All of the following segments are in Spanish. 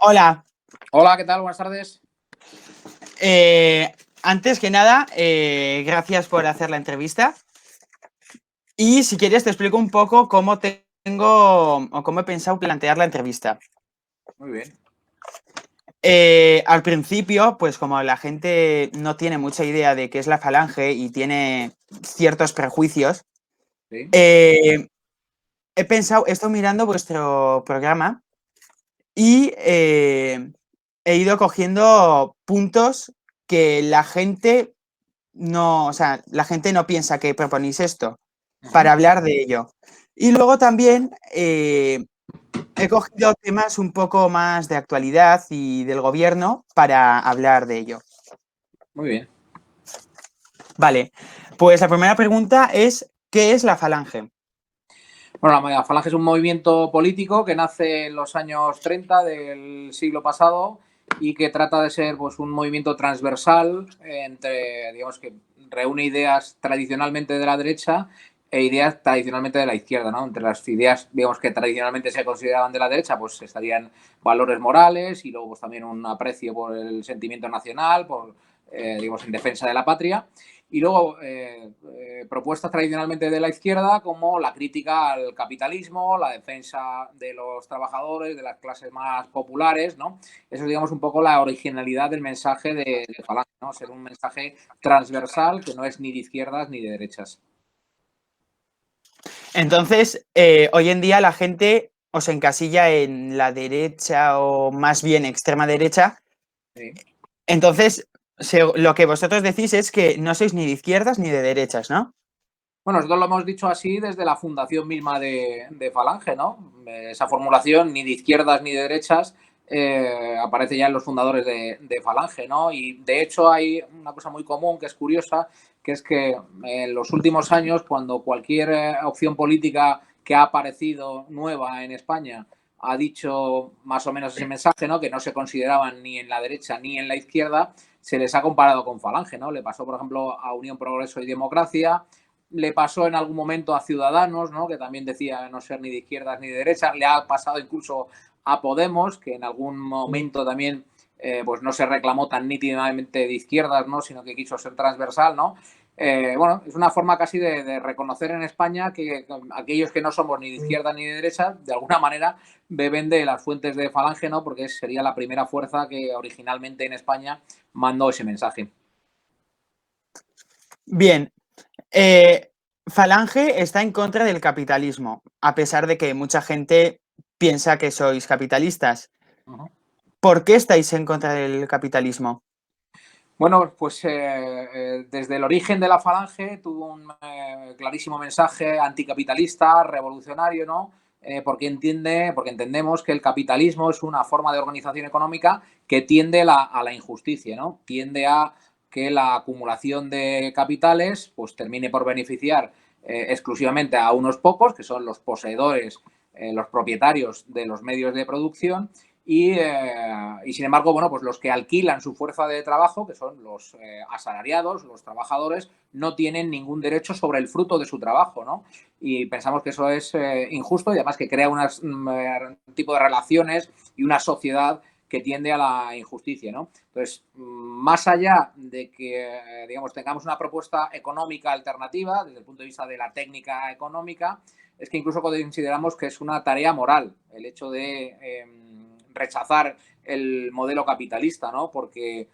Hola. Hola, ¿qué tal? Buenas tardes. Antes que nada, gracias por hacer la entrevista. Y si quieres te explico un poco cómo tengo o cómo he pensado plantear la entrevista. Muy bien. Al principio, pues como la gente no tiene mucha idea de qué es la Falange y tiene ciertos prejuicios, Sí. he estado mirando vuestro programa y he ido cogiendo puntos que la gente no, o sea, la gente no piensa que proponéis esto Ujú. para hablar de ello. Y luego también he cogido temas un poco más de actualidad y del gobierno para hablar de ello. Muy bien. Vale, pues la primera pregunta es, ¿qué es la Falange? Bueno, la Falange es un movimiento político que nace en los años 30 del siglo pasado y que trata de ser pues, un movimiento transversal entre, digamos, que reúne ideas tradicionalmente de la derecha e ideas tradicionalmente de la izquierda, ¿no? Entre las ideas, digamos, que tradicionalmente se consideraban de la derecha, pues estarían valores morales y luego pues, también un aprecio por el sentimiento nacional, por, digamos, en defensa de la patria. Y luego propuestas tradicionalmente de la izquierda como la crítica al capitalismo, la defensa de los trabajadores, de las clases más populares, ¿no? Eso es, digamos, un poco la originalidad del mensaje de Falange, ¿no? Ser un mensaje transversal que no es ni de izquierdas ni de derechas. Entonces, hoy en día la gente os encasilla en la derecha o más bien extrema derecha. Sí. Entonces, lo que vosotros decís es que no sois ni de izquierdas ni de derechas, ¿no? Bueno, nosotros lo hemos dicho así desde la fundación misma de Falange, ¿no? Esa formulación, ni de izquierdas ni de derechas, aparece ya en los fundadores de Falange, ¿no? Y de hecho hay una cosa muy común que es curiosa, que es que en los últimos años, cuando cualquier opción política que ha aparecido nueva en España ha dicho más o menos ese mensaje, ¿no? Que no se consideraban ni en la derecha ni en la izquierda, se les ha comparado con Falange, ¿no? Le pasó, por ejemplo, a Unión, Progreso y Democracia. Le pasó en algún momento a Ciudadanos, ¿no? Que también decía no ser ni de izquierdas ni de derechas. Le ha pasado incluso a Podemos, que en algún momento también pues no se reclamó tan nítidamente de izquierdas, ¿no? Sino que quiso ser transversal, ¿no? Bueno, es una forma casi de reconocer en España que aquellos que no somos ni de izquierda ni de derecha, de alguna manera beben de las fuentes de Falange, ¿no? Porque sería la primera fuerza que originalmente en España mandó ese mensaje. Bien, Falange está en contra del capitalismo, a pesar de que mucha gente piensa que sois capitalistas. Uh -huh. ¿Por qué estáis en contra del capitalismo? Bueno, pues desde el origen de la Falange tuvo un clarísimo mensaje anticapitalista, revolucionario, ¿no? Porque entendemos que el capitalismo es una forma de organización económica que tiende a la injusticia, ¿no? Tiende a que la acumulación de capitales pues termine por beneficiar exclusivamente a unos pocos, que son los poseedores, los propietarios de los medios de producción, y sin embargo, bueno, pues los que alquilan su fuerza de trabajo, que son los asalariados, los trabajadores, no tienen ningún derecho sobre el fruto de su trabajo, ¿no? Y pensamos que eso es injusto y además que crea un tipo de relaciones y una sociedad que tiende a la injusticia, ¿no? Entonces, más allá de que, digamos, tengamos una propuesta económica alternativa desde el punto de vista de la técnica económica, es que incluso consideramos que es una tarea moral el hecho de rechazar el modelo capitalista, ¿no? Porque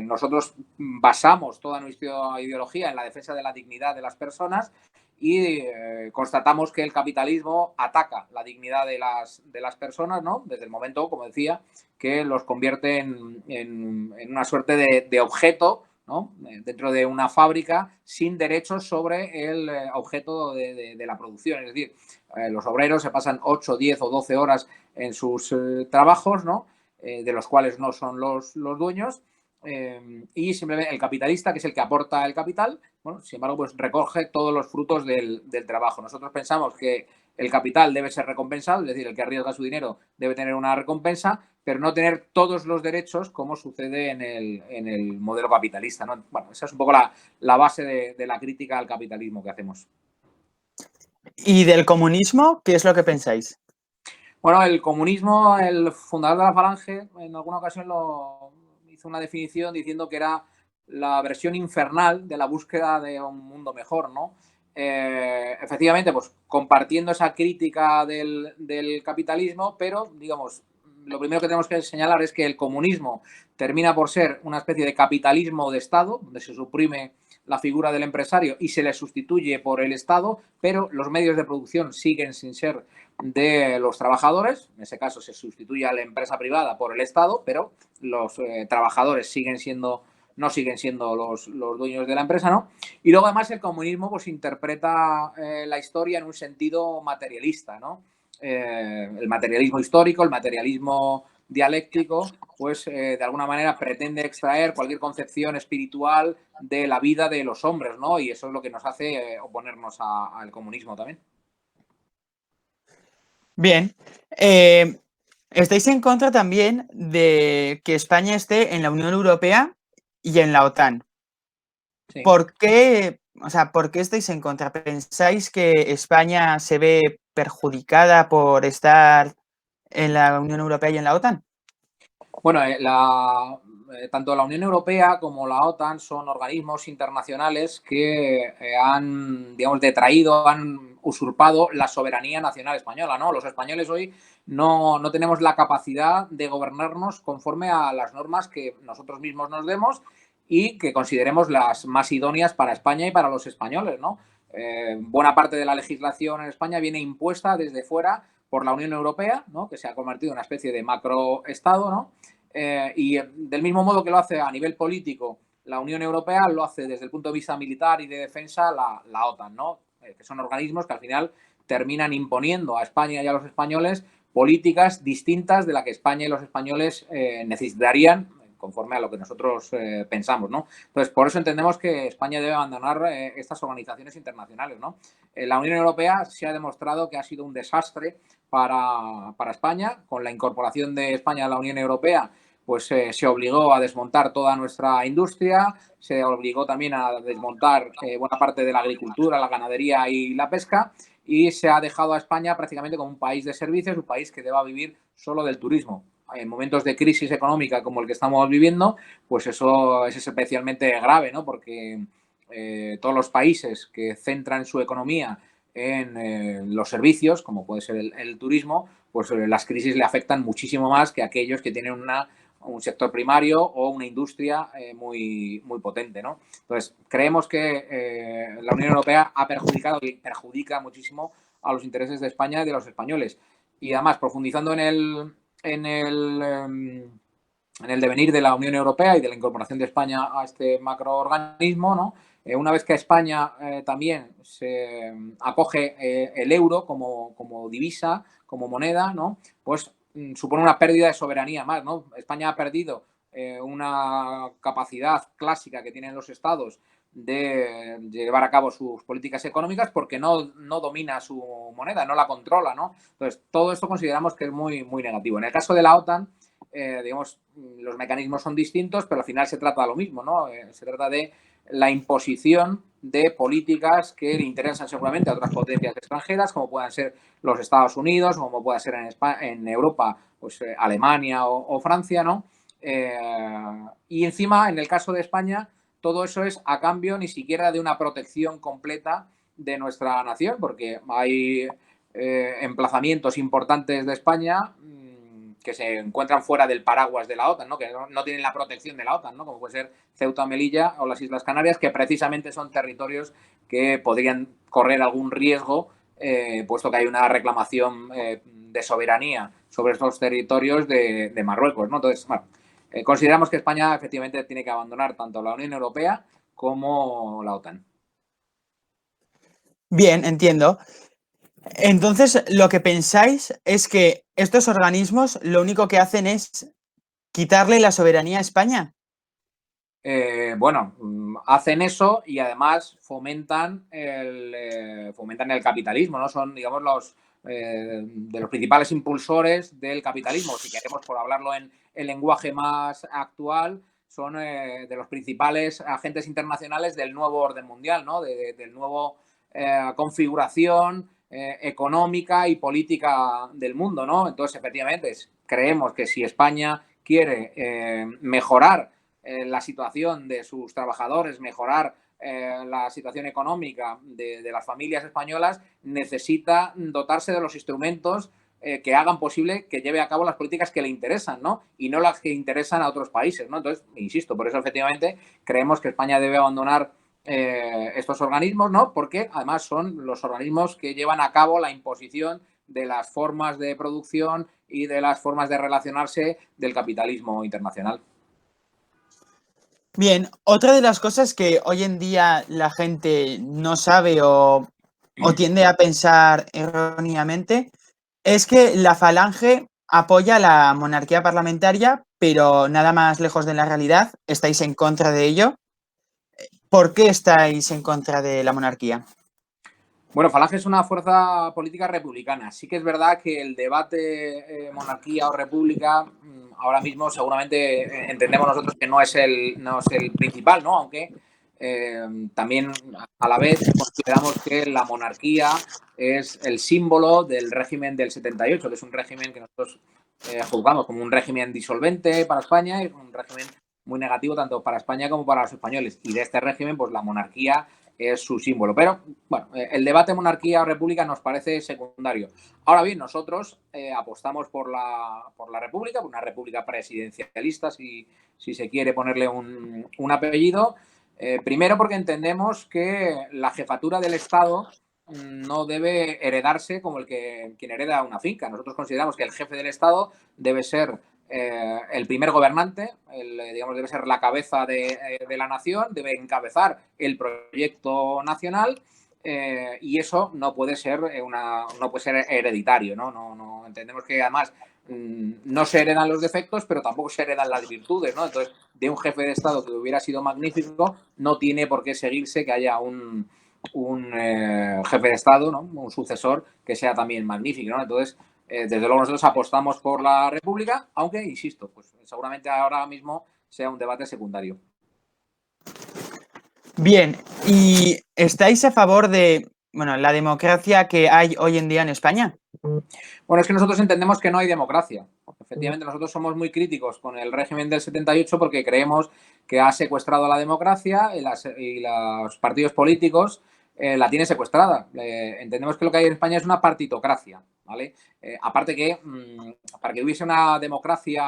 nosotros basamos toda nuestra ideología en la defensa de la dignidad de las personas y constatamos que el capitalismo ataca la dignidad de las personas, ¿no? Desde el momento, como decía, que los convierte en una suerte de objeto, ¿no? Dentro de una fábrica sin derechos sobre el objeto de la producción. Es decir, los obreros se pasan 8, 10 o 12 horas en sus trabajos, ¿no? De los cuales no son los dueños, y simplemente el capitalista, que es el que aporta el capital, bueno, sin embargo, pues recoge todos los frutos del trabajo. Nosotros pensamos que el capital debe ser recompensado, es decir, el que arriesga su dinero debe tener una recompensa, pero no tener todos los derechos como sucede en el modelo capitalista, ¿no? Bueno, esa es un poco la base de la crítica al capitalismo que hacemos. ¿Y del comunismo, qué es lo que pensáis? Bueno, el comunismo, el fundador de la Falange, en alguna ocasión lo hizo una definición diciendo que era la versión infernal de la búsqueda de un mundo mejor, ¿no? Efectivamente, pues compartiendo esa crítica del capitalismo, pero, digamos, lo primero que tenemos que señalar es que el comunismo termina por ser una especie de capitalismo de Estado, donde se suprime la figura del empresario y se le sustituye por el Estado, pero los medios de producción siguen sin ser de los trabajadores. En ese caso se sustituye a la empresa privada por el Estado, pero los trabajadores no siguen siendo los dueños de la empresa, ¿no? Y luego además el comunismo pues interpreta la historia en un sentido materialista, ¿no? El materialismo histórico, el materialismo dialéctico, pues de alguna manera pretende extraer cualquier concepción espiritual de la vida de los hombres, ¿no? Y eso es lo que nos hace oponernos al comunismo también. Bien. Estáis en contra también de que España esté en la Unión Europea y en la OTAN. Sí. ¿Por qué, o sea, por qué estáis en contra? ¿Pensáis que España se ve perjudicada por estar en la Unión Europea y en la OTAN? Bueno, tanto la Unión Europea como la OTAN son organismos internacionales que han, digamos, detraído, han usurpado la soberanía nacional española, ¿no? Los españoles hoy no tenemos la capacidad de gobernarnos conforme a las normas que nosotros mismos nos demos y que consideremos las más idóneas para España y para los españoles, ¿no? Buena parte de la legislación en España viene impuesta desde fuera por la Unión Europea, ¿no? Que se ha convertido en una especie de macroestado, ¿no? Y del mismo modo que lo hace a nivel político la Unión Europea, lo hace desde el punto de vista militar y de defensa la OTAN, ¿no? Que son organismos que al final terminan imponiendo a España y a los españoles políticas distintas de las que España y los españoles necesitarían conforme a lo que nosotros pensamos, ¿no? Entonces, por eso entendemos que España debe abandonar estas organizaciones internacionales, ¿no? La Unión Europea se ha demostrado que ha sido un desastre para España. Con la incorporación de España a la Unión Europea, pues se obligó a desmontar toda nuestra industria, se obligó también a desmontar buena parte de la agricultura, la ganadería y la pesca, y se ha dejado a España prácticamente como un país de servicios, un país que deba vivir solo del turismo. En momentos de crisis económica como el que estamos viviendo, pues eso es especialmente grave, ¿no? Porque todos los países que centran su economía en los servicios, como puede ser el turismo, pues las crisis le afectan muchísimo más que aquellos que tienen un sector primario o una industria muy potente, ¿no? Entonces, creemos que la Unión Europea ha perjudicado y perjudica muchísimo a los intereses de España y de los españoles. Y además, profundizando en el devenir de la Unión Europea y de la incorporación de España a este macroorganismo, ¿no? Una vez que España también se acoge el euro como divisa, como moneda, ¿no? Pues supone una pérdida de soberanía más, ¿no? España ha perdido una capacidad clásica que tienen los estados de llevar a cabo sus políticas económicas porque no domina su moneda, no la controla, ¿no? Entonces, todo esto consideramos que es muy negativo. En el caso de la OTAN, digamos, los mecanismos son distintos, pero al final se trata de lo mismo, ¿no? Se trata de la imposición de políticas que le interesan seguramente a otras potencias extranjeras, como puedan ser los Estados Unidos, como pueda ser en Europa, pues Alemania o Francia, ¿no? Y encima, en el caso de España, todo eso es a cambio ni siquiera de una protección completa de nuestra nación, porque hay emplazamientos importantes de España que se encuentran fuera del paraguas de la OTAN, ¿no? Que no tienen la protección de la OTAN, ¿no? Como puede ser Ceuta, Melilla o las Islas Canarias, que precisamente son territorios que podrían correr algún riesgo, puesto que hay una reclamación de soberanía sobre estos territorios de Marruecos, ¿no? Entonces, bueno, consideramos que España efectivamente tiene que abandonar tanto la Unión Europea como la OTAN. Bien, entiendo. Entonces, lo que pensáis es que estos organismos lo único que hacen es quitarle la soberanía a España. Bueno, hacen eso y además fomentan el capitalismo, ¿no? Son, digamos, de los principales impulsores del capitalismo. Si queremos, por hablarlo en el lenguaje más actual, son de los principales agentes internacionales del nuevo orden mundial, ¿no? Del nuevo configuración económica y política del mundo, ¿no? Entonces, efectivamente, creemos que si España quiere mejorar la situación de sus trabajadores, mejorar la situación económica de las familias españolas, necesita dotarse de los instrumentos que hagan posible que lleve a cabo las políticas que le interesan, ¿no? Y no las que interesan a otros países, ¿no? Entonces, insisto, por eso efectivamente creemos que España debe abandonar estos organismos, ¿no? Porque además son los organismos que llevan a cabo la imposición de las formas de producción y de las formas de relacionarse del capitalismo internacional. Bien, otra de las cosas que hoy en día la gente no sabe o tiende a pensar erróneamente es que la Falange apoya la monarquía parlamentaria, pero nada más lejos de la realidad, estáis en contra de ello. ¿Por qué estáis en contra de la monarquía? Bueno, Falange es una fuerza política republicana. Sí que es verdad que el debate monarquía o república ahora mismo seguramente entendemos nosotros que no es el principal, ¿no? Aunque también a la vez consideramos que la monarquía es el símbolo del régimen del 78, que es un régimen que nosotros juzgamos como un régimen disolvente para España y un régimen muy negativo tanto para España como para los españoles. Y de este régimen, pues la monarquía es su símbolo. Pero, bueno, el debate monarquía o república nos parece secundario. Ahora bien, nosotros apostamos por la república, por una república presidencialista, si se quiere ponerle un apellido. Primero porque entendemos que la jefatura del Estado no debe heredarse como quien hereda una finca. Nosotros consideramos que el jefe del Estado debe ser el primer gobernante, digamos, debe ser la cabeza de la nación, debe encabezar el proyecto nacional y eso no puede ser no puede ser hereditario, ¿no? No entendemos que además no se heredan los defectos, pero tampoco se heredan las virtudes, ¿no? Entonces, de un jefe de Estado que hubiera sido magnífico, no tiene por qué seguirse que haya un jefe de Estado, ¿no? Un sucesor que sea también magnífico, ¿no? Entonces, desde luego nosotros apostamos por la República, aunque, insisto, pues seguramente ahora mismo sea un debate secundario. Bien, ¿y estáis a favor de, bueno, la democracia que hay hoy en día en España? Bueno, es que nosotros entendemos que no hay democracia. Efectivamente, nosotros somos muy críticos con el régimen del 78 porque creemos que ha secuestrado la democracia y los partidos políticos la tiene secuestrada. Entendemos que lo que hay en España es una partitocracia, ¿vale? Aparte que para que hubiese una democracia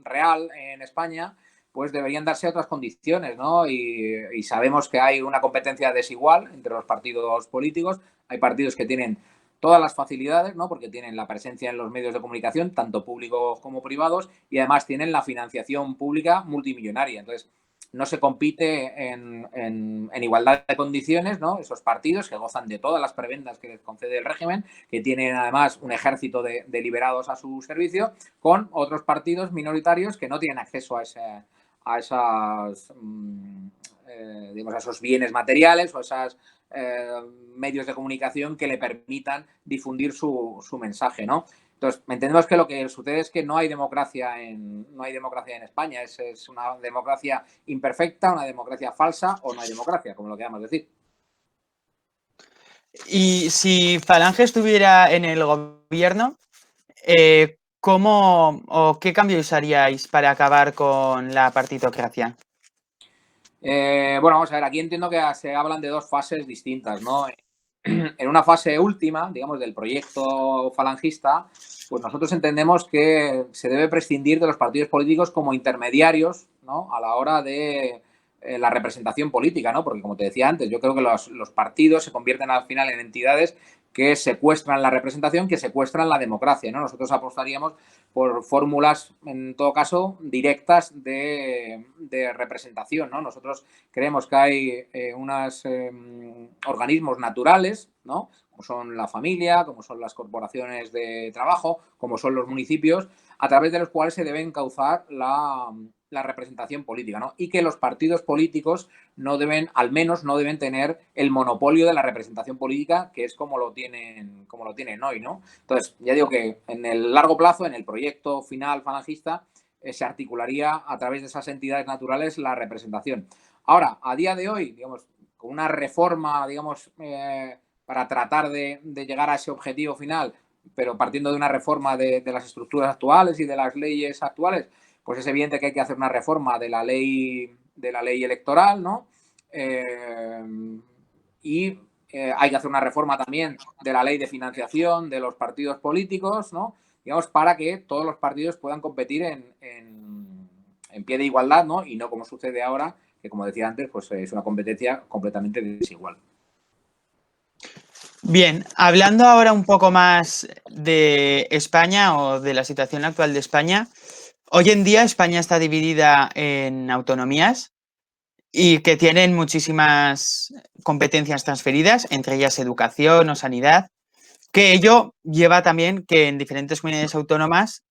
real en España, pues deberían darse otras condiciones, ¿no? Y sabemos que hay una competencia desigual entre los partidos políticos. Hay partidos que tienen todas las facilidades, ¿no? Porque tienen la presencia en los medios de comunicación, tanto públicos como privados, y además tienen la financiación pública multimillonaria. Entonces, no se compite en igualdad de condiciones, ¿no? Esos partidos que gozan de todas las prebendas que les concede el régimen, que tienen además un ejército de liberados a su servicio, con otros partidos minoritarios que no tienen acceso a esas, digamos, a esos bienes materiales o a esas medios de comunicación que le permitan difundir su mensaje, ¿no? Entonces, entendemos que lo que sucede es que no hay democracia no hay democracia en España. Es una democracia imperfecta, una democracia falsa o no hay democracia, como lo queramos decir. Y si Falange estuviera en el gobierno, ¿cómo o qué cambios haríais para acabar con la partitocracia? Bueno, vamos a ver, aquí entiendo que se hablan de dos fases distintas, ¿no? En una fase última, digamos, del proyecto falangista, pues nosotros entendemos que se debe prescindir de los partidos políticos como intermediarios, ¿no? A la hora de la representación política, ¿no? Porque, como te decía antes, yo creo que los partidos se convierten al final en entidades que secuestran la representación, que secuestran la democracia, ¿no? Nosotros apostaríamos por fórmulas, en todo caso, directas de representación, ¿no? Nosotros creemos que hay unos organismos naturales, ¿no? Como son la familia, como son las corporaciones de trabajo, como son los municipios, a través de los cuales se debe encauzar la representación política, ¿no? Y que los partidos políticos no deben, al menos no deben tener el monopolio de la representación política, que es como lo tienen hoy, ¿no? Entonces, ya digo que en el largo plazo, en el proyecto final falangista, se articularía a través de esas entidades naturales la representación. Ahora, a día de hoy, digamos, con una reforma, digamos, para tratar de llegar a ese objetivo final, pero partiendo de una reforma de las estructuras actuales y de las leyes actuales, pues es evidente que hay que hacer una reforma de la ley electoral, ¿no? Y hay que hacer una reforma también de la ley de financiación de los partidos políticos, ¿no? Digamos, para que todos los partidos puedan competir en pie de igualdad, ¿no? Y no como sucede ahora, que como decía antes, pues es una competencia completamente desigual. Bien, hablando ahora un poco más de España o de la situación actual de España, hoy en día España está dividida en autonomías y que tienen muchísimas competencias transferidas, entre ellas educación o sanidad, que ello lleva también que en diferentes comunidades autónomas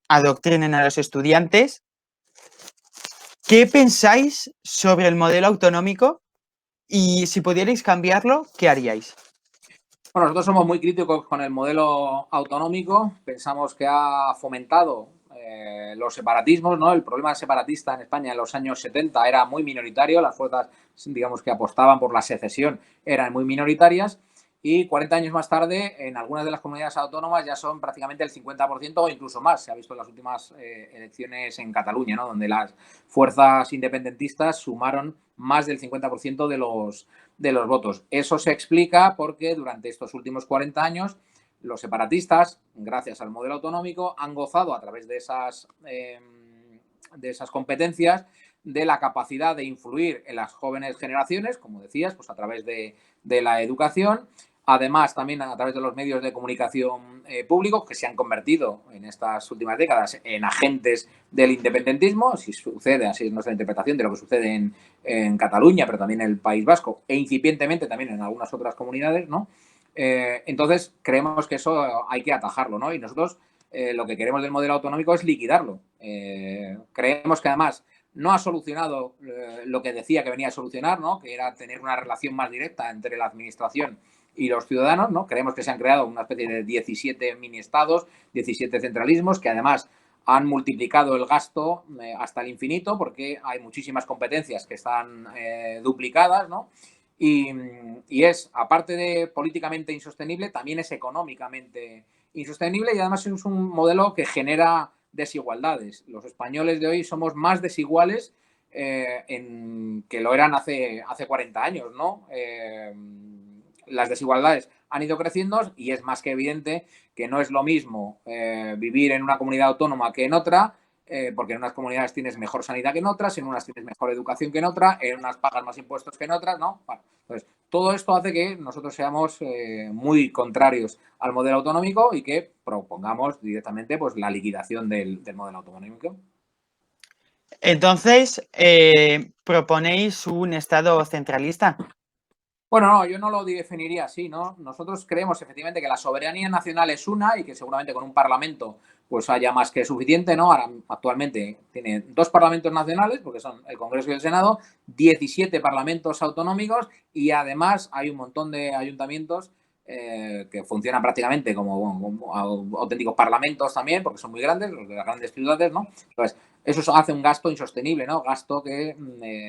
adoctrinen a los estudiantes. ¿Qué pensáis sobre el modelo autonómico? Y si pudierais cambiarlo, ¿qué haríais? Bueno, nosotros somos muy críticos con el modelo autonómico. Pensamos que ha fomentado los separatismos, ¿no? El problema separatista en España en los años 70 era muy minoritario. Las fuerzas, digamos, que apostaban por la secesión eran muy minoritarias. Y 40 años más tarde, en algunas de las comunidades autónomas ya son prácticamente el 50% o incluso más. Se ha visto en las últimas elecciones en Cataluña, ¿no? Donde las fuerzas independentistas sumaron más del 50% de los votos. Eso se explica porque durante estos últimos 40 años los separatistas, gracias al modelo autonómico, han gozado a través de esas competencias de la capacidad de influir en las jóvenes generaciones, como decías, pues a través de la educación. Además, también a través de los medios de comunicación públicos que se han convertido en estas últimas décadas en agentes del independentismo, si sucede, así es nuestra interpretación de lo que sucede en Cataluña, pero también en el País Vasco e incipientemente también en algunas otras comunidades, ¿no? Entonces, creemos que eso hay que atajarlo, ¿no? Y nosotros lo que queremos del modelo autonómico es liquidarlo. Creemos que además no ha solucionado lo que decía que venía a solucionar, ¿no? Que era tener una relación más directa entre la administración y los ciudadanos, ¿no? Creemos que se han creado una especie de 17 mini-estados, 17 centralismos, que además han multiplicado el gasto hasta el infinito porque hay muchísimas competencias que están duplicadas, ¿no? Y es, aparte de políticamente insostenible, también es económicamente insostenible y además es un modelo que genera desigualdades. Los españoles de hoy somos más desiguales que lo eran hace 40 años, ¿no? Las desigualdades han ido creciendo y es más que evidente que no es lo mismo vivir en una comunidad autónoma que en otra, porque en unas comunidades tienes mejor sanidad que en otras, en unas tienes mejor educación que en otras, en unas pagas más impuestos que en otras, ¿no? Bueno, entonces, todo esto hace que nosotros seamos muy contrarios al modelo autonómico y que propongamos directamente pues, la liquidación del modelo autonómico. Entonces, ¿proponéis un Estado centralista? Bueno, no, yo no lo definiría así, ¿no? Nosotros creemos efectivamente que la soberanía nacional es una y que seguramente con un parlamento pues haya más que suficiente, ¿no? Ahora actualmente tiene 2 parlamentos nacionales, porque son el Congreso y el Senado, 17 parlamentos autonómicos y además hay un montón de ayuntamientos que funcionan prácticamente como auténticos parlamentos también, porque son muy grandes, los de las grandes ciudades, ¿no? Entonces, eso hace un gasto insostenible, ¿no? Gasto que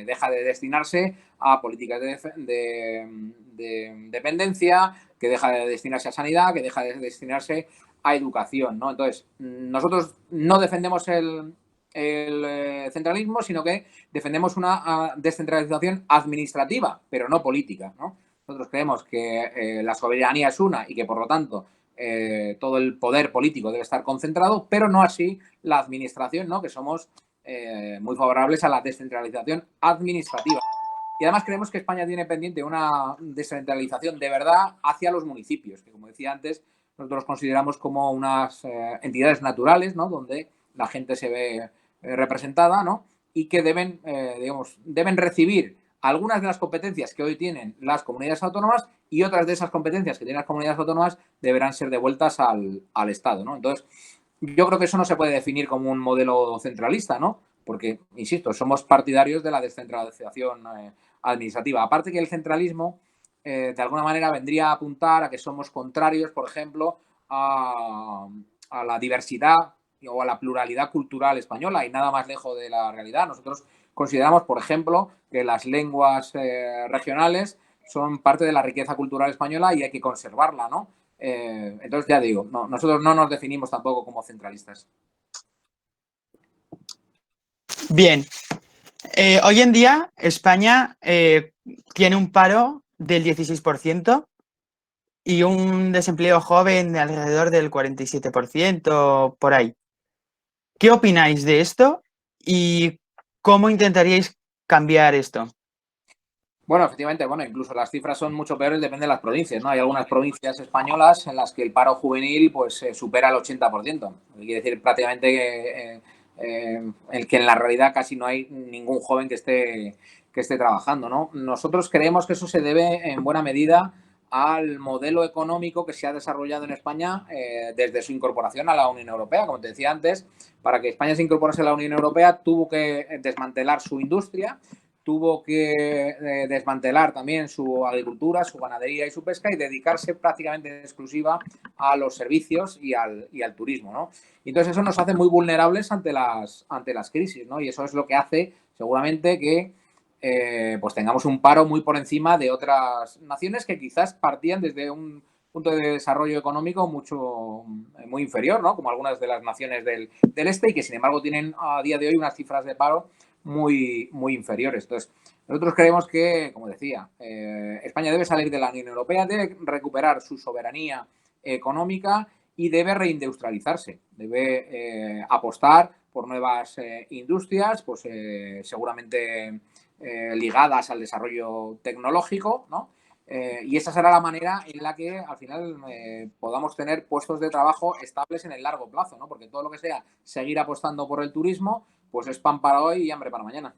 deja de destinarse a políticas de dependencia, que deja de destinarse a sanidad, que deja de destinarse a educación, ¿no? Entonces, nosotros no defendemos el centralismo, sino que defendemos una descentralización administrativa, pero no política, ¿no? Nosotros creemos que la soberanía es una y que, por lo tanto, todo el poder político debe estar concentrado, pero no así la administración, ¿no? Que somos muy favorables a la descentralización administrativa. Y además creemos que España tiene pendiente una descentralización de verdad hacia los municipios, que como decía antes, nosotros los consideramos como unas entidades naturales, ¿no? Donde la gente se ve representada, ¿no? Y que deben recibir algunas de las competencias que hoy tienen las comunidades autónomas y otras de esas competencias que tienen las comunidades autónomas deberán ser devueltas al Estado, ¿no? Entonces, yo creo que eso no se puede definir como un modelo centralista, ¿no? Porque, insisto, somos partidarios de la descentralización administrativa. Aparte que el centralismo, de alguna manera, vendría a apuntar a que somos contrarios, por ejemplo, a la diversidad o a la pluralidad cultural española y nada más lejos de la realidad. Nosotros consideramos, por ejemplo, que las lenguas regionales son parte de la riqueza cultural española y hay que conservarla, ¿no? Entonces, ya digo, no, nosotros no nos definimos tampoco como centralistas. Bien, hoy en día España tiene un paro del 16% y un desempleo joven de alrededor del 47%, por ahí. ¿Qué opináis de esto y cómo intentaríais cambiar esto? Bueno, efectivamente, bueno, incluso las cifras son mucho peores, depende de las provincias, ¿no? Hay algunas provincias españolas en las que el paro juvenil pues supera el 80%. Quiere decir prácticamente el que en la realidad casi no hay ningún joven que esté trabajando, ¿no? Nosotros creemos que eso se debe en buena medida al modelo económico que se ha desarrollado en España desde su incorporación a la Unión Europea. Como te decía antes, para que España se incorporase a la Unión Europea tuvo que desmantelar su industria, tuvo que desmantelar también su agricultura, su ganadería y su pesca y dedicarse prácticamente en exclusiva a los servicios y al turismo, ¿no? Y entonces eso nos hace muy vulnerables ante las crisis, ¿no? Y eso es lo que hace seguramente que pues tengamos un paro muy por encima de otras naciones que quizás partían desde un punto de desarrollo económico muy inferior, ¿no? Como algunas de las naciones del este y que sin embargo tienen a día de hoy unas cifras de paro muy inferiores. Entonces, nosotros creemos que, como decía, España debe salir de la Unión Europea, debe recuperar su soberanía económica y debe reindustrializarse, debe apostar por nuevas industrias, pues seguramente ligadas al desarrollo tecnológico, ¿no? Y esa será la manera en la que al final podamos tener puestos de trabajo estables en el largo plazo, ¿no? Porque todo lo que sea seguir apostando por el turismo, pues es pan para hoy y hambre para mañana.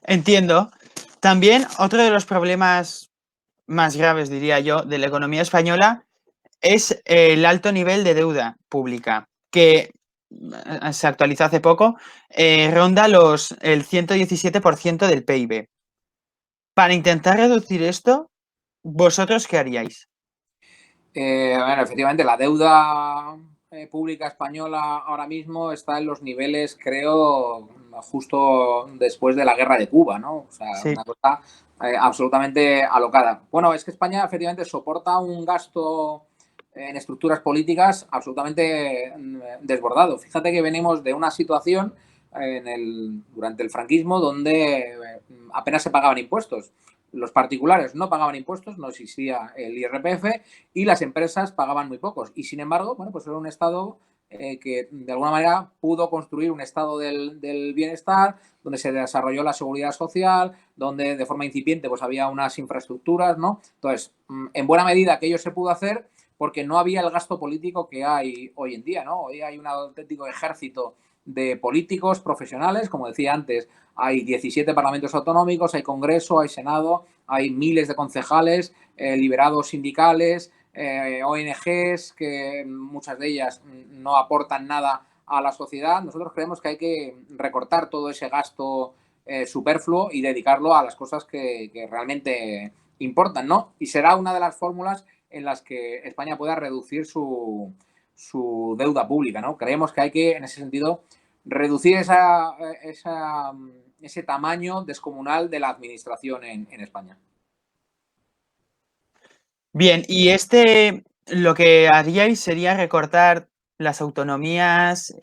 Entiendo. También otro de los problemas más graves, diría yo, de la economía española es el alto nivel de deuda pública, que se actualizó hace poco, ronda el 117% del PIB. Para intentar reducir esto, ¿vosotros qué haríais? Bueno, efectivamente, la deuda pública española ahora mismo está en los niveles, creo, justo después de la guerra de Cuba, ¿no? O sea, Sí, una cosa absolutamente alocada. Bueno, es que España efectivamente soporta un gasto en estructuras políticas absolutamente desbordado. Fíjate que venimos de una situación durante el franquismo donde apenas se pagaban impuestos. Los particulares no pagaban impuestos, no existía el IRPF y las empresas pagaban muy pocos. Y sin embargo, bueno, pues era un Estado que de alguna manera pudo construir un estado del bienestar, donde se desarrolló la seguridad social, donde de forma incipiente pues había unas infraestructuras, ¿no? Entonces, en buena medida aquello se pudo hacer porque no había el gasto político que hay hoy en día, ¿no? Hoy hay un auténtico ejército de políticos profesionales, como decía antes, hay 17 parlamentos autonómicos, hay Congreso, hay Senado, hay miles de concejales, liberados sindicales, ONGs, que muchas de ellas no aportan nada a la sociedad. Nosotros creemos que hay que recortar todo ese gasto superfluo y dedicarlo a las cosas que realmente importan, ¿no? Y será una de las fórmulas en las que España pueda reducir su deuda pública, ¿no? Creemos que hay que, en ese sentido, reducir ese tamaño descomunal de la administración en España. bien, y lo que haríais sería recortar las autonomías,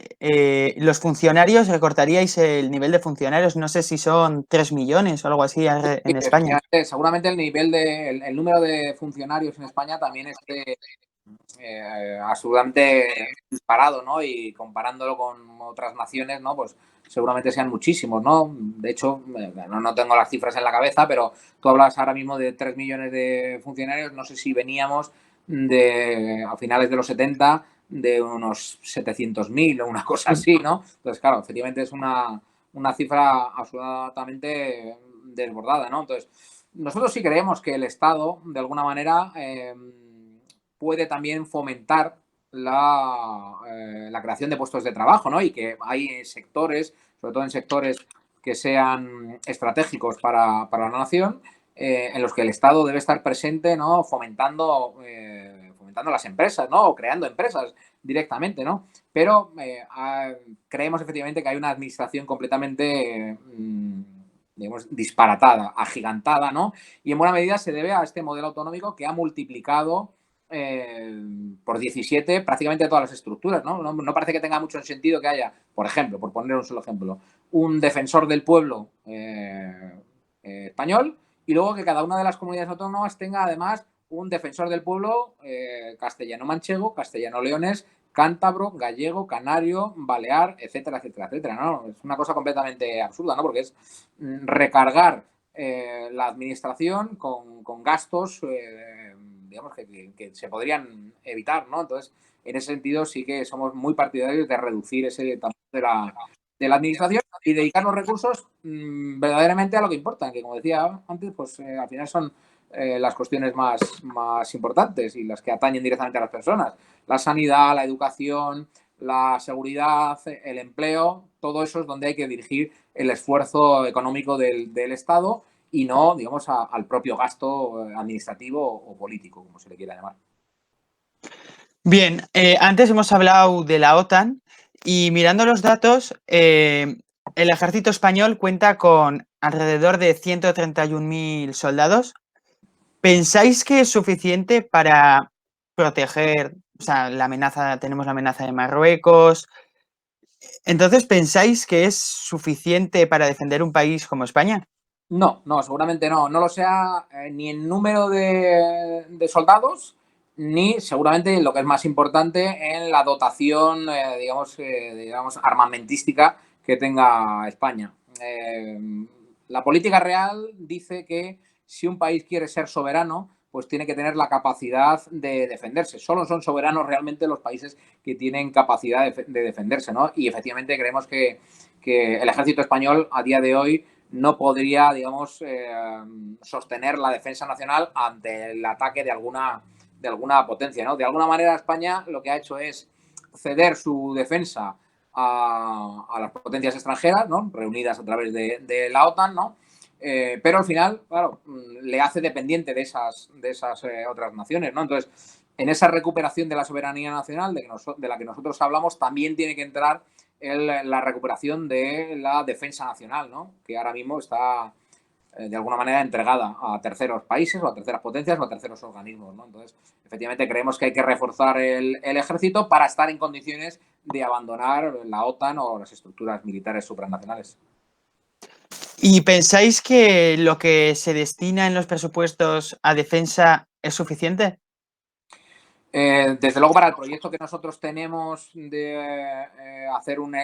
los funcionarios, recortaríais el nivel de funcionarios, no sé si son 3 millones o algo así Sí, en España. efectivamente, seguramente el número de funcionarios en España también esté absolutamente disparado, ¿no? Y comparándolo con otras naciones, ¿no? Pues seguramente sean muchísimos, ¿no? De hecho, no tengo las cifras en la cabeza, pero tú hablas ahora mismo de 3 millones de funcionarios, no sé si veníamos a finales de los 70 de unos 700.000 o una cosa así, ¿no? Entonces, claro, efectivamente es una cifra absolutamente desbordada, ¿no? Entonces, nosotros sí creemos que el Estado, de alguna manera, puede también fomentar la creación de puestos de trabajo, ¿no? Y que hay sectores, sobre todo en sectores que sean estratégicos para la nación, en los que el Estado debe estar presente, ¿no? Fomentando las empresas, ¿no? O creando empresas directamente, ¿no? Pero creemos efectivamente que hay una administración completamente digamos, disparatada, agigantada, ¿no? Y en buena medida se debe a este modelo autonómico que ha multiplicado por 17 prácticamente todas las estructuras, ¿no? No parece que tenga mucho sentido que haya, por ejemplo, por poner un solo ejemplo, un defensor del pueblo español y luego que cada una de las comunidades autónomas tenga además un defensor del pueblo castellano-manchego, castellano-leonés, cántabro, gallego, canario, balear, etcétera, etcétera, etcétera, ¿no? Es una cosa completamente absurda, ¿no? Porque es recargar la administración con gastos, digamos, que se podrían evitar, ¿no? Entonces, en ese sentido sí que somos muy partidarios de reducir ese tamaño de la administración y dedicar los recursos verdaderamente a lo que importa, que como decía antes, pues al final son las cuestiones más importantes y las que atañen directamente a las personas. La sanidad, la educación, la seguridad, el empleo, todo eso es donde hay que dirigir el esfuerzo económico del Estado y no, digamos, al propio gasto administrativo o político, como se le quiera llamar. Bien, antes hemos hablado de la OTAN y mirando los datos, el ejército español cuenta con alrededor de 131.000 soldados. ¿Pensáis que es suficiente para proteger, o sea, tenemos la amenaza de Marruecos? Entonces, ¿pensáis que es suficiente para defender un país como España? No, no, seguramente no. No lo sea ni en número de soldados, ni seguramente lo que es más importante en la dotación, digamos, armamentística que tenga España. La política real dice que si un país quiere ser soberano, pues tiene que tener la capacidad de defenderse. Solo son soberanos realmente los países que tienen capacidad de defenderse, ¿no? Y efectivamente creemos que el ejército español a día de hoy no podría, digamos, sostener la defensa nacional ante el ataque de alguna potencia, ¿no? De alguna manera España lo que ha hecho es ceder su defensa a las potencias extranjeras, ¿no? Reunidas a través de la OTAN, ¿no? Pero al final, claro, le hace dependiente de esas otras naciones, ¿no? Entonces, en esa recuperación de la soberanía nacional de la que nosotros hablamos, también tiene que entrar la recuperación de la defensa nacional, ¿no? Que ahora mismo está de alguna manera entregada a terceros países o a terceras potencias o a terceros organismos, ¿no? Entonces, efectivamente, creemos que hay que reforzar el ejército para estar en condiciones de abandonar la OTAN o las estructuras militares supranacionales. ¿Y pensáis que lo que se destina en los presupuestos a defensa es suficiente? Desde luego, para el proyecto que nosotros tenemos de hacer un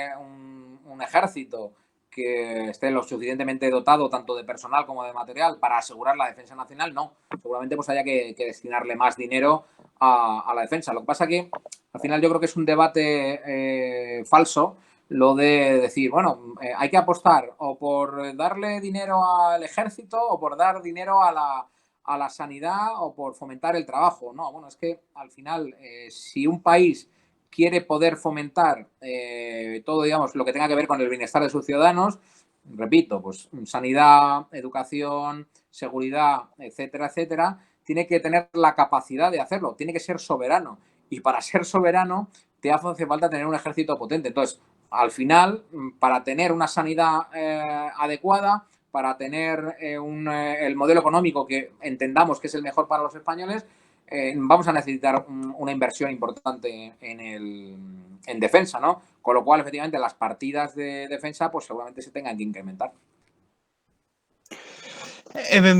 ejército que esté lo suficientemente dotado tanto de personal como de material para asegurar la defensa nacional, no. Seguramente pues haya que destinarle más dinero a la defensa. Lo que pasa que al final yo creo que es un debate falso lo de decir, bueno, hay que apostar o por darle dinero al ejército o por dar dinero a la sanidad o por fomentar el trabajo. No, bueno, es que al final, si un país quiere poder fomentar todo, digamos, lo que tenga que ver con el bienestar de sus ciudadanos, repito, pues sanidad, educación, seguridad, etcétera, etcétera, tiene que tener la capacidad de hacerlo, tiene que ser soberano. Y para ser soberano te hace falta tener un ejército potente. Entonces, al final, para tener una sanidad adecuada, para tener el modelo económico que entendamos que es el mejor para los españoles, vamos a necesitar una inversión importante en defensa, ¿no? Con lo cual, efectivamente, las partidas de defensa pues seguramente se tengan que incrementar.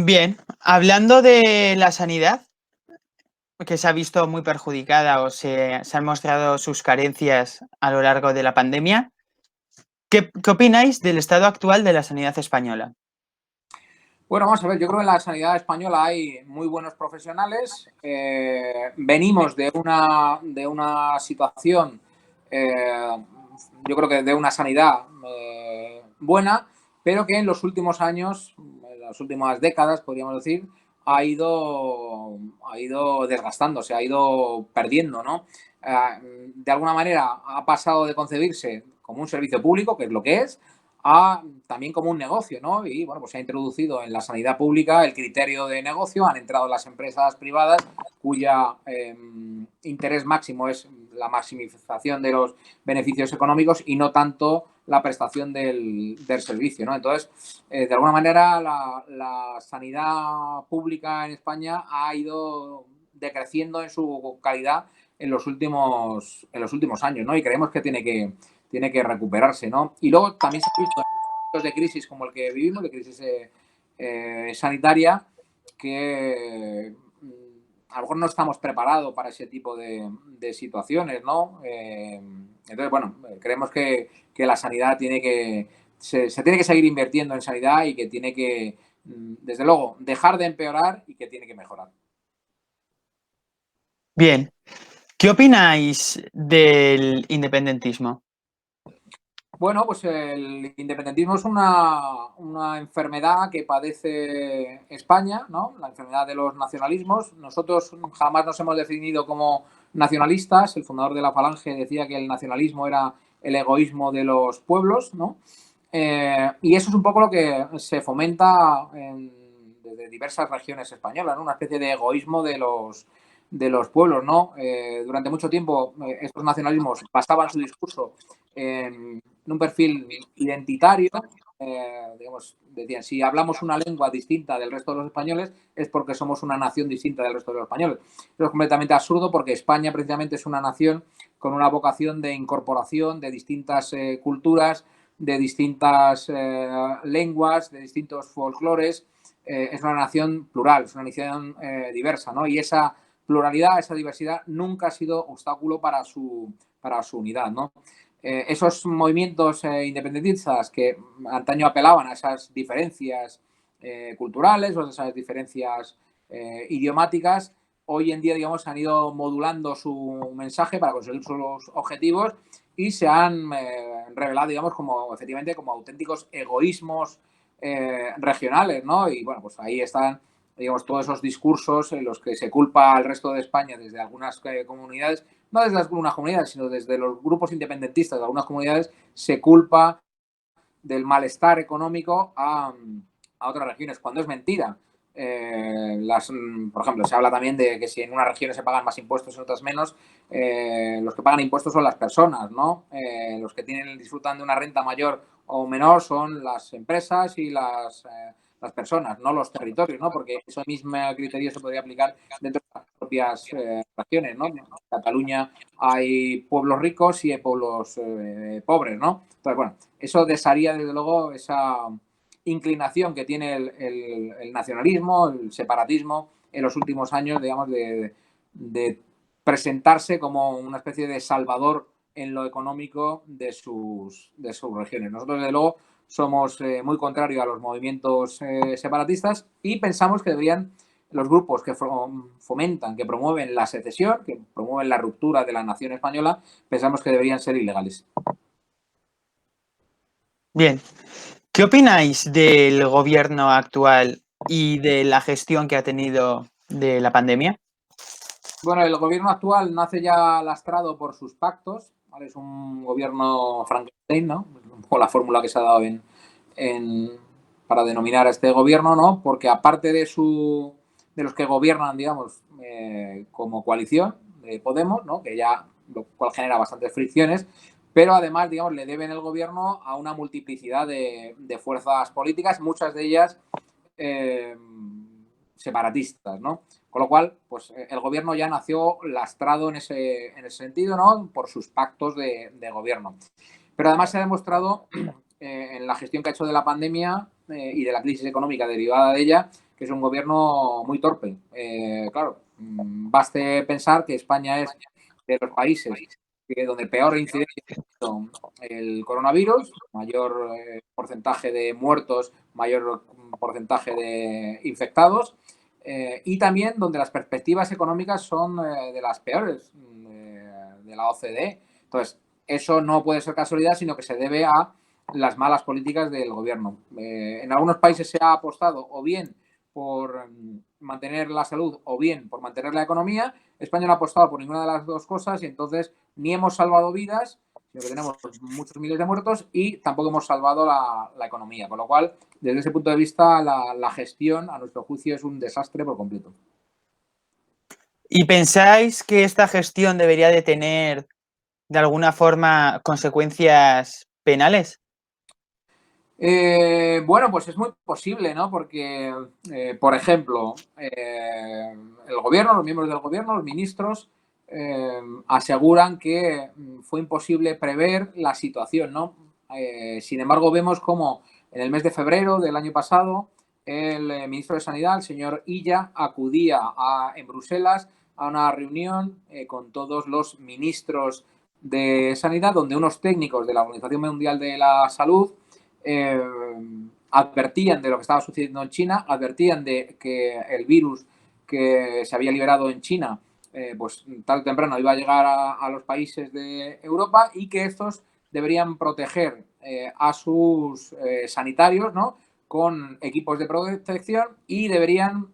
Bien, hablando de la sanidad, que se ha visto muy perjudicada o se han mostrado sus carencias a lo largo de la pandemia, ¿qué opináis del estado actual de la sanidad española? Bueno, vamos a ver, yo creo que en la sanidad española hay muy buenos profesionales. Venimos de una situación, yo creo que de una sanidad buena, pero que en los últimos años, en las últimas décadas, podríamos decir, ha ido desgastándose, ha ido perdiendo, ¿no? De alguna manera ha pasado de concebirse como un servicio público, que es lo que es, también como un negocio, ¿no? Y bueno, pues se ha introducido en la sanidad pública el criterio de negocio, han entrado las empresas privadas cuya interés máximo es la maximización de los beneficios económicos y no tanto la prestación del servicio, ¿no? Entonces, de alguna manera, la sanidad pública en España ha ido decreciendo en su calidad en los últimos años, ¿no? Y creemos que tiene que recuperarse, ¿no? Y luego también se ha visto en momentos de crisis como el que vivimos, de crisis sanitaria, que a lo mejor no estamos preparados para ese tipo de situaciones, ¿no? Entonces, bueno, creemos que la sanidad se tiene que seguir invirtiendo en sanidad y que tiene que, desde luego, dejar de empeorar y que tiene que mejorar. Bien. ¿Qué opináis del independentismo? Bueno, pues el independentismo es una enfermedad que padece España, ¿no? La enfermedad de los nacionalismos. Nosotros jamás nos hemos definido como nacionalistas. El fundador de la Falange decía que el nacionalismo era el egoísmo de los pueblos, ¿no? Y eso es un poco lo que se fomenta desde diversas regiones españolas, ¿no? Una especie de egoísmo de los pueblos, ¿no? Durante mucho tiempo estos nacionalismos basaban su discurso en un perfil identitario. Digamos, decían, si hablamos una lengua distinta del resto de los españoles es porque somos una nación distinta del resto de los españoles. Eso es completamente absurdo porque España precisamente es una nación con una vocación de incorporación de distintas culturas, de distintas lenguas, de distintos folclores. Es una nación plural, es una nación diversa, ¿no? Y esa pluralidad, esa diversidad nunca ha sido obstáculo para su unidad, ¿no? Esos movimientos independentistas que antaño apelaban a esas diferencias culturales o a esas diferencias idiomáticas, hoy en día, digamos, han ido modulando su mensaje para conseguir sus objetivos y se han revelado, digamos, efectivamente, como auténticos egoísmos regionales, ¿no? Y bueno, pues ahí están, digamos, todos esos discursos en los que se culpa al resto de España desde algunas comunidades, no desde algunas comunidades, sino desde los grupos independentistas de algunas comunidades, se culpa del malestar económico a otras regiones, cuando es mentira. Por ejemplo, se habla también de que si en unas regiones se pagan más impuestos, en otras menos. Los que pagan impuestos son las personas, ¿no? Los que disfrutan de una renta mayor o menor son las empresas y las personas, no los territorios, ¿no? Porque ese mismo criterio se podría aplicar dentro de las propias regiones, ¿no? En Cataluña hay pueblos ricos y hay pueblos pobres, ¿no? Entonces, bueno, eso desharía, desde luego, esa inclinación que tiene el nacionalismo, el separatismo en los últimos años, digamos, de presentarse como una especie de salvador en lo económico de sus regiones. Nosotros, desde luego, somos muy contrarios a los movimientos separatistas y pensamos que deberían los grupos que fomentan, que promueven la secesión, que promueven la ruptura de la nación española, pensamos que deberían ser ilegales. Bien. ¿Qué opináis del gobierno actual y de la gestión que ha tenido de la pandemia? Bueno, el gobierno actual nace ya lastrado por sus pactos, ¿vale? Es un gobierno Frankenstein, ¿no? O la fórmula que se ha dado para denominar a este gobierno, ¿no? Porque aparte de los que gobiernan, digamos, como coalición de Podemos, ¿no? Que ya, lo cual genera bastantes fricciones, pero además, digamos, le deben el gobierno a una multiplicidad de fuerzas políticas, muchas de ellas separatistas, ¿no? Con lo cual, pues el gobierno ya nació lastrado en ese sentido, ¿no? Por sus pactos de gobierno. Pero además se ha demostrado en la gestión que ha hecho de la pandemia y de la crisis económica derivada de ella, que es un gobierno muy torpe. Claro, baste pensar que España es de los países donde peor incidencia el coronavirus, mayor porcentaje de muertos, mayor porcentaje de infectados, y también donde las perspectivas económicas son de las peores de la OCDE. Entonces, eso no puede ser casualidad, sino que se debe a las malas políticas del gobierno. En algunos países se ha apostado o bien por mantener la salud o bien por mantener la economía. España no ha apostado por ninguna de las dos cosas y entonces ni hemos salvado vidas, sino que tenemos muchos miles de muertos y tampoco hemos salvado la economía. Con lo cual, desde ese punto de vista, la gestión, a nuestro juicio, es un desastre por completo. ¿Y pensáis que esta gestión debería de tener, de alguna forma, consecuencias penales? Bueno, pues es muy posible, ¿no? Porque, por ejemplo, el gobierno, los miembros del gobierno, los ministros, aseguran que fue imposible prever la situación, ¿no? Sin embargo, vemos como en el mes de febrero del año pasado, el ministro de Sanidad, el señor Illa, acudía en Bruselas a una reunión con todos los ministros de Sanidad, donde unos técnicos de la Organización Mundial de la Salud eh, advertían de lo que estaba sucediendo en China, advertían de que el virus que se había liberado en China, pues tarde o temprano iba a llegar a los países de Europa y que estos deberían proteger a sus sanitarios, ¿no? Con equipos de protección y deberían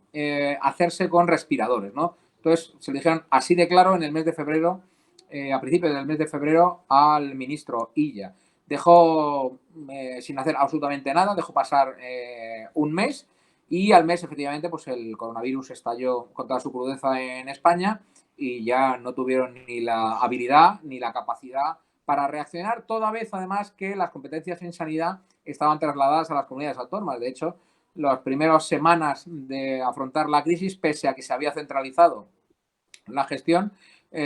hacerse con respiradores, ¿no? Entonces se lo dijeron así de claro en el mes de febrero, a principios del mes de febrero, al ministro Illa. Dejó sin hacer absolutamente nada, dejó pasar un mes y al mes efectivamente pues el coronavirus estalló con toda su crudeza en España y ya no tuvieron ni la habilidad ni la capacidad para reaccionar, toda vez además que las competencias en sanidad estaban trasladadas a las comunidades autónomas. De hecho, las primeras semanas de afrontar la crisis, pese a que se había centralizado la gestión,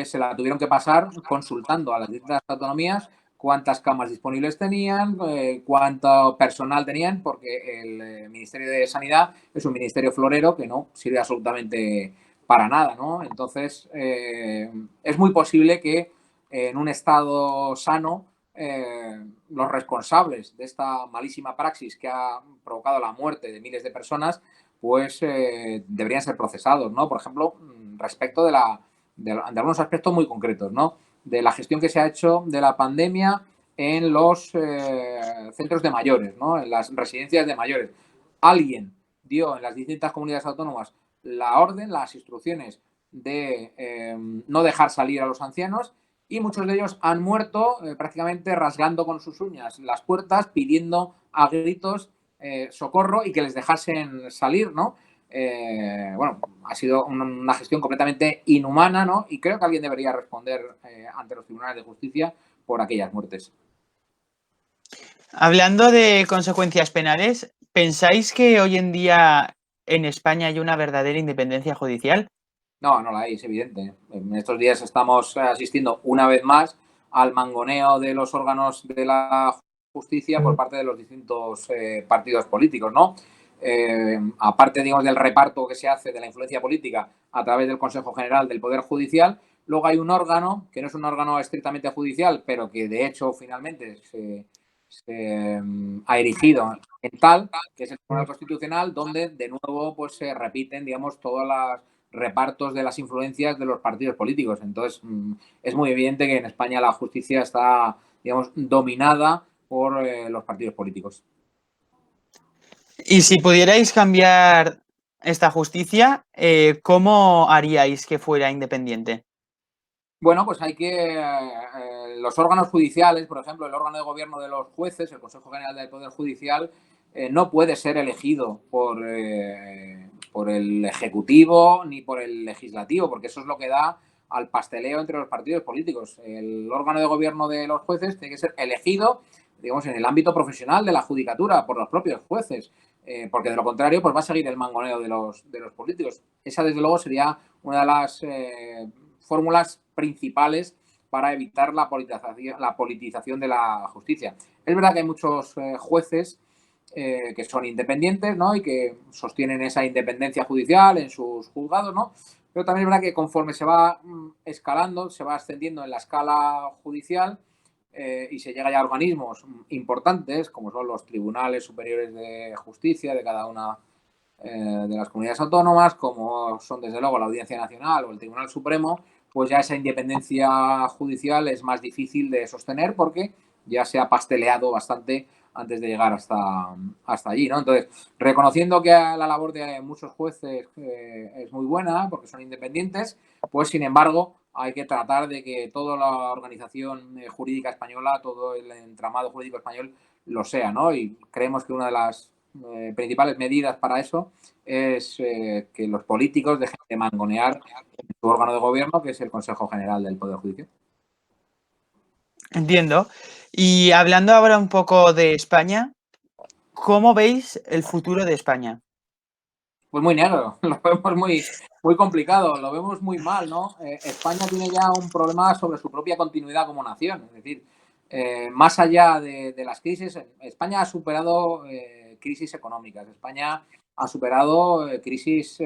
se la tuvieron que pasar consultando a las distintas autonomías cuántas camas disponibles tenían, cuánto personal tenían, porque el Ministerio de Sanidad es un ministerio florero que no sirve absolutamente para nada, ¿no? Entonces, es muy posible que en un estado sano los responsables de esta malísima praxis que ha provocado la muerte de miles de personas, pues deberían ser procesados, ¿no? Por ejemplo, respecto de algunos aspectos muy concretos, ¿no? De la gestión que se ha hecho de la pandemia en los centros de mayores, ¿no? En las residencias de mayores. Alguien dio en las distintas comunidades autónomas la orden, las instrucciones de no dejar salir a los ancianos y muchos de ellos han muerto prácticamente rasgando con sus uñas las puertas, pidiendo a gritos socorro y que les dejasen salir, ¿no? Bueno, ha sido una gestión completamente inhumana, ¿no? Y creo que alguien debería responder ante los tribunales de justicia por aquellas muertes. Hablando de consecuencias penales, ¿pensáis que hoy en día en España hay una verdadera independencia judicial? No, no la hay, es evidente. En estos días estamos asistiendo una vez más al mangoneo de los órganos de la justicia por parte de los distintos partidos políticos, ¿no? Aparte, digamos, del reparto que se hace de la influencia política a través del Consejo General del Poder Judicial, luego hay un órgano que no es un órgano estrictamente judicial, pero que de hecho finalmente se ha erigido en tal, que es el Tribunal Constitucional, donde de nuevo pues se repiten, digamos, todas las repartos de las influencias de los partidos políticos. Entonces, es muy evidente que en España la justicia está, digamos, dominada por los partidos políticos. Y si pudierais cambiar esta justicia, ¿cómo haríais que fuera independiente? Bueno, pues hay que los órganos judiciales, por ejemplo, el órgano de gobierno de los jueces, el Consejo General del Poder Judicial, no puede ser elegido por el Ejecutivo ni por el Legislativo, porque eso es lo que da al pasteleo entre los partidos políticos. El órgano de gobierno de los jueces tiene que ser elegido, digamos, en el ámbito profesional de la judicatura por los propios jueces, porque de lo contrario, pues va a seguir el mangoneo de los políticos. Esa, desde luego, sería una de las fórmulas principales para evitar la politización de la justicia. Es verdad que hay muchos jueces que son independientes, ¿no? Y que sostienen esa independencia judicial en sus juzgados, ¿no? Pero también es verdad que conforme se va escalando, se va ascendiendo en la escala judicial y se llega ya a organismos importantes, como son los tribunales superiores de justicia de cada una de las comunidades autónomas, como son desde luego la Audiencia Nacional o el Tribunal Supremo, pues ya esa independencia judicial es más difícil de sostener porque ya se ha pasteleado bastante antes de llegar hasta allí, ¿no? Entonces, reconociendo que la labor de muchos jueces es muy buena porque son independientes, pues sin embargo hay que tratar de que toda la organización jurídica española, todo el entramado jurídico español lo sea, ¿no? Y creemos que una de las principales medidas para eso es que los políticos dejen de mangonear su órgano de gobierno, que es el Consejo General del Poder Judicial. Entiendo. Y hablando ahora un poco de España, ¿cómo veis el futuro de España? Pues muy negro, lo vemos muy complicado, lo vemos muy mal, ¿no? España tiene ya un problema sobre su propia continuidad como nación, es decir, más allá de las crisis, España ha superado crisis económicas, España ha superado crisis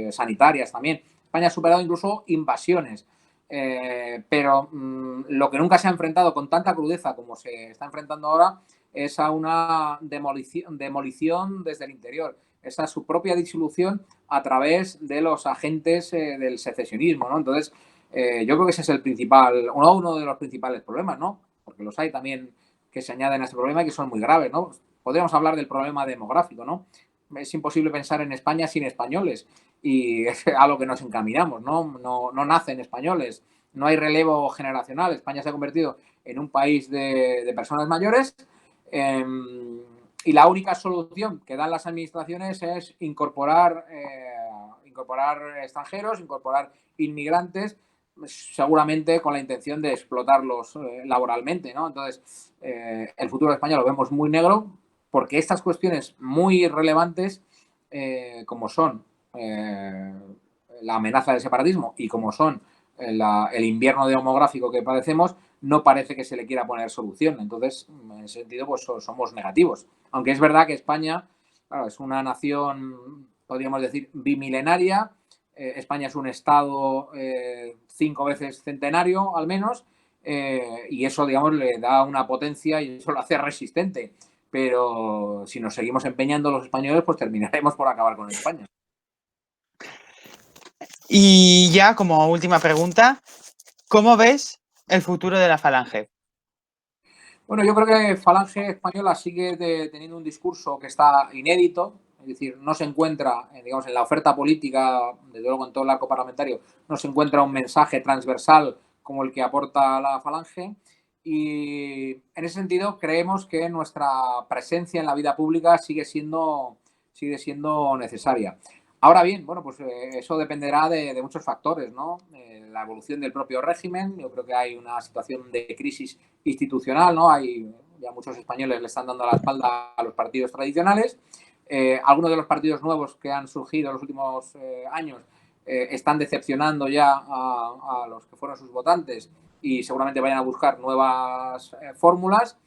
sanitarias también, España ha superado incluso invasiones, pero lo que nunca se ha enfrentado con tanta crudeza como se está enfrentando ahora es a una demolición desde el interior, esa su propia disolución a través de los agentes del secesionismo, ¿no? Entonces, yo creo que ese es el principal, uno de los principales problemas, ¿no? Porque los hay también que se añaden a este problema y que son muy graves, ¿no? Podríamos hablar del problema demográfico, ¿no? Es imposible pensar en España sin españoles y es a lo que nos encaminamos, ¿no? No nacen españoles, no hay relevo generacional. España se ha convertido en un país de personas mayores. Y la única solución que dan las administraciones es incorporar extranjeros, incorporar inmigrantes, seguramente con la intención de explotarlos laboralmente, ¿no? Entonces, el futuro de España lo vemos muy negro porque estas cuestiones muy relevantes, como son la amenaza del separatismo y como son el invierno demográfico que padecemos, no parece que se le quiera poner solución. Entonces, en ese sentido, pues somos negativos. Aunque es verdad que España, claro, es una nación, podríamos decir, bimilenaria. España es un estado 5 veces centenario, al menos, y eso, digamos, le da una potencia y eso lo hace resistente. Pero si nos seguimos empeñando los españoles, pues terminaremos por acabar con España. Y ya como última pregunta, ¿cómo ves el futuro de la Falange? Bueno, yo creo que Falange Española sigue teniendo un discurso que está inédito, es decir, no se encuentra, digamos, en la oferta política, desde luego en todo el arco parlamentario, no se encuentra un mensaje transversal como el que aporta la Falange. Y en ese sentido creemos que nuestra presencia en la vida pública sigue siendo necesaria. Ahora bien, bueno, pues eso dependerá de muchos factores, ¿no? La evolución del propio régimen, yo creo que hay una situación de crisis institucional, ¿no? Hay ya muchos españoles le están dando la espalda a los partidos tradicionales. Algunos de los partidos nuevos que han surgido en los últimos años están decepcionando ya a los que fueron sus votantes y seguramente vayan a buscar nuevas fórmulas.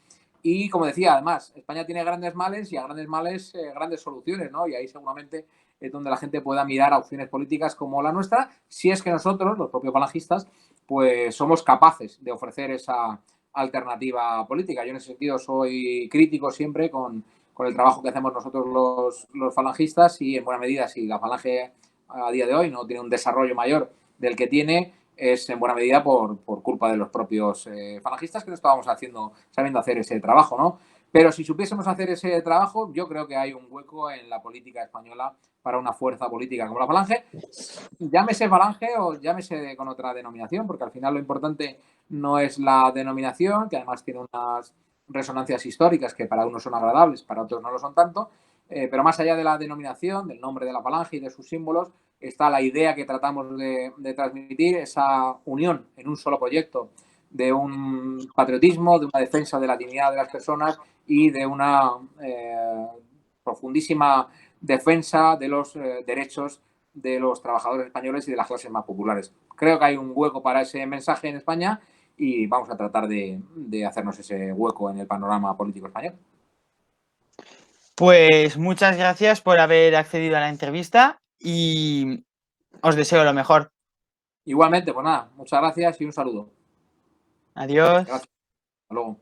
Y como decía, además, España tiene grandes males y a grandes males grandes soluciones, ¿no? Y ahí seguramente es donde la gente pueda mirar a opciones políticas como la nuestra, si es que nosotros, los propios falangistas, pues somos capaces de ofrecer esa alternativa política. Yo en ese sentido soy crítico siempre con el trabajo que hacemos nosotros los falangistas y en buena medida si la falange a día de hoy no tiene un desarrollo mayor del que tiene, es en buena medida por culpa de los propios falangistas que no estábamos sabiendo hacer ese trabajo, ¿no? Pero si supiésemos hacer ese trabajo, yo creo que hay un hueco en la política española para una fuerza política como la Falange, llámese Falange o llámese con otra denominación, porque al final lo importante no es la denominación, que además tiene unas resonancias históricas que para unos son agradables, para otros no lo son tanto, pero más allá de la denominación, del nombre de la Falange y de sus símbolos, está la idea que tratamos de transmitir, esa unión en un solo proyecto de un patriotismo, de una defensa de la dignidad de las personas y de una profundísima defensa de los derechos de los trabajadores españoles y de las clases más populares. Creo que hay un hueco para ese mensaje en España y vamos a tratar de hacernos ese hueco en el panorama político español. Pues muchas gracias por haber accedido a la entrevista y os deseo lo mejor. Igualmente, pues nada, muchas gracias y un saludo. Adiós. Gracias. Hasta luego.